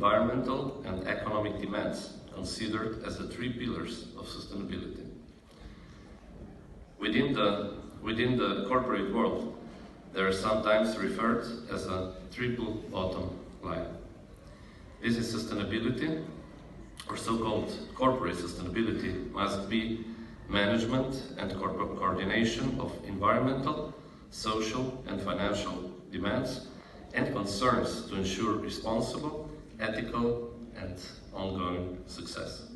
environmental and economic demands considered as the three pillars of sustainability. Within the corporate world, they are sometimes referred as a triple bottom line. Business sustainability, or so-called corporate sustainability, must be management and coordination of environmental, social and financial demands and concerns to ensure responsible, ethical and ongoing success.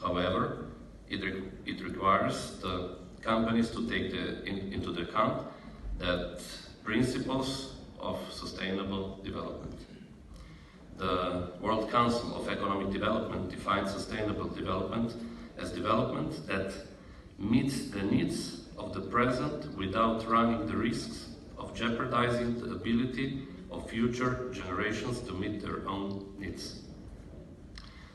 However, it requires the companies to take into account that principles of sustainable development. The World Council of Economic Development defines sustainable development as development that meets the needs of the present without running the risks of jeopardizing the ability of future generations to meet their own needs.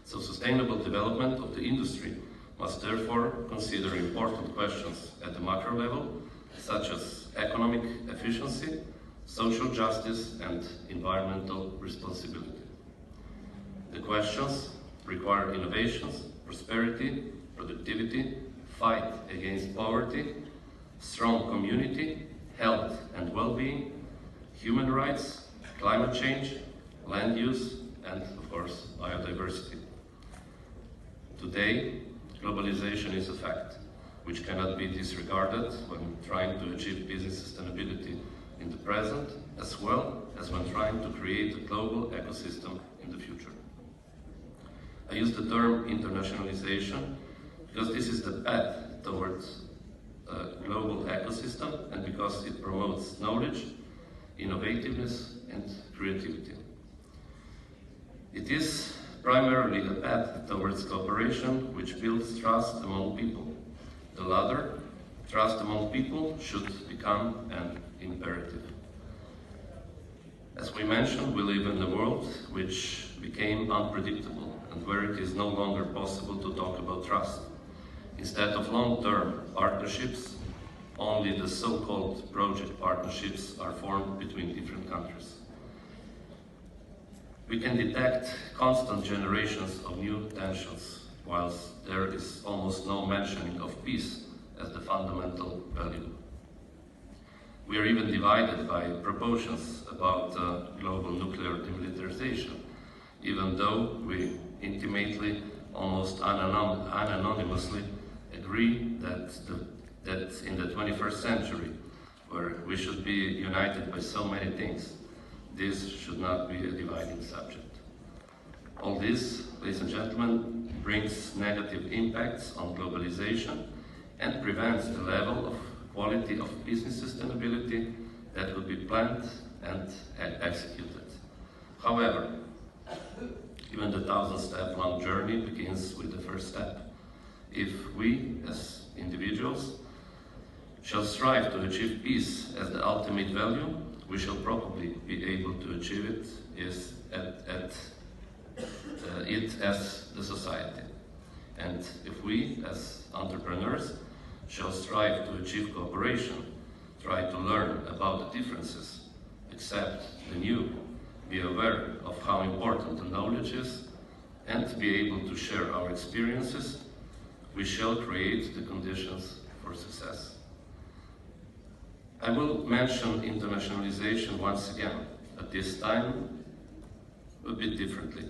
So sustainable development of the industry must therefore consider important questions at the macro level, such as economic efficiency, social justice and environmental responsibility. The questions require innovations, prosperity, productivity, fight against poverty, strong community, health and well-being, human rights, climate change, land use, and of course, biodiversity. Today, globalization is a fact which cannot be disregarded when trying to achieve business sustainability in the present, as well as when trying to create a global ecosystem in the future. I use the term internationalization because this is the path towards a global ecosystem and because it promotes knowledge, innovativeness and creativity. It is primarily a path towards cooperation which builds trust among people. The latter, trust among people, should become an imperative. As we mentioned, we live in a world which became unpredictable and where it is no longer possible to talk about trust. Instead of long-term partnerships, only the so-called project partnerships are formed between different countries. We can detect constant generations of new tensions, whilst there is almost no mentioning of peace as the fundamental value. We are even divided by proportions about global nuclear demilitarization, even though we intimately, almost unanimously, agree that in the 21st century, where we should be united by so many things, this should not be a dividing subject. All this, ladies and gentlemen, brings negative impacts on globalization and prevents the level of quality of business sustainability that would be planned and executed. However, even the 1,000-step long journey begins with the first step. If we, as individuals, shall strive to achieve peace as the ultimate value, we shall probably be able to achieve it as the society. And if we, as entrepreneurs, shall strive to achieve cooperation, try to learn about the differences, accept the new, be aware of how important the knowledge is, and be able to share our experiences, we shall create the conditions for success. I will mention internationalization once again, but this time a bit differently.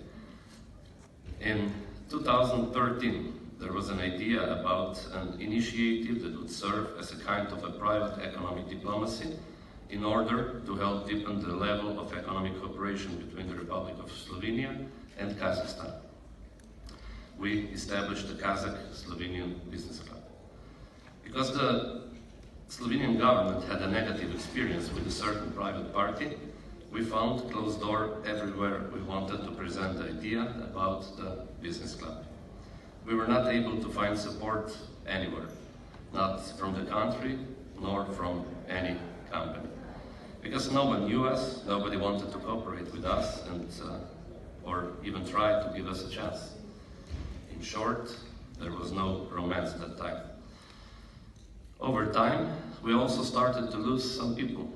In 2013, there was an idea about an initiative that would serve as a kind of a private economic diplomacy in order to help deepen the level of economic cooperation between the Republic of Slovenia and Kazakhstan. We established the Kazakh-Slovenian Business Club. Because the Slovenian government had a negative experience with a certain private party, we found closed door everywhere we wanted to present the idea about the business club. We were not able to find support anywhere, not from the country, nor from any company. Because no one knew us, nobody wanted to cooperate with us, and or even try to give us a chance. In short, there was no romance that time. Over time, we also started to lose some people.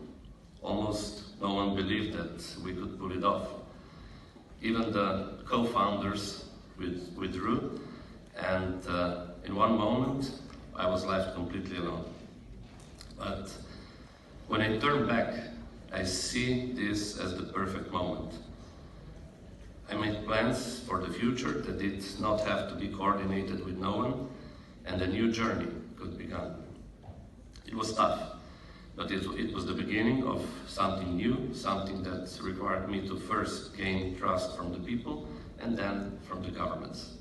Almost no one believed that we could pull it off. Even the co-founders withdrew, and in one moment I was left completely alone. But when I turn back, I see this as the perfect moment. I made plans for the future that did not have to be coordinated with no one, and a new journey could begin. It was tough, but it was the beginning of something new, something that required me to first gain trust from the people and then from the governments.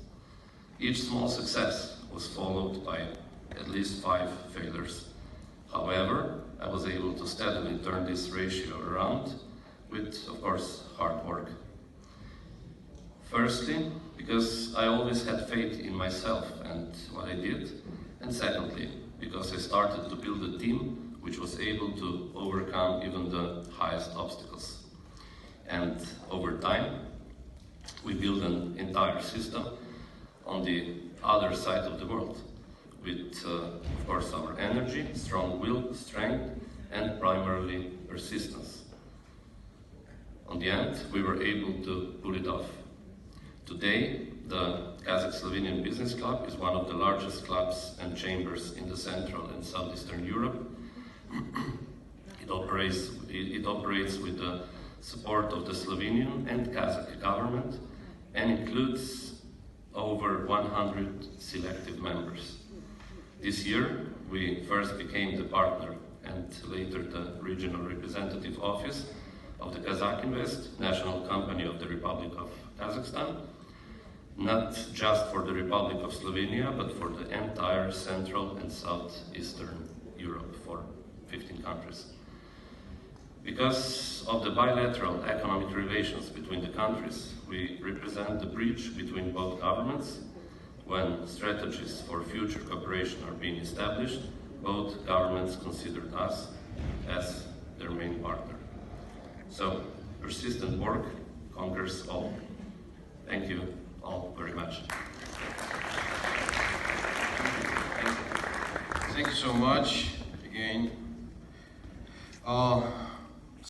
Each small success was followed by at least 5 failures. However, I was able to steadily turn this ratio around with, of course, hard work. Firstly, because I always had faith in myself and what I did, and secondly, because I started to build a team which was able to overcome even the highest obstacles. And over time, we built an entire system on the other side of the world, with, of course, our energy, strong will, strength, and primarily persistence. On the end, we were able to pull it off. Today, the Kazakh-Slovenian Business Club is one of the largest clubs and chambers in the Central and Southeastern Europe. It operates with the support of the Slovenian and Kazakh government and includes over 100 selective members. This year, we first became the partner and later the regional representative office of the Kazakh Invest, national company of the Republic of Kazakhstan, not just for the Republic of Slovenia, but for the entire Central and Southeastern Europe, for 15 countries. Because of the bilateral economic relations between the countries, we represent the bridge between both governments. When strategies for future cooperation are being established, both governments considered us as their main partner. So, persistent work conquers all. Thank you all very much. Thank you so much again.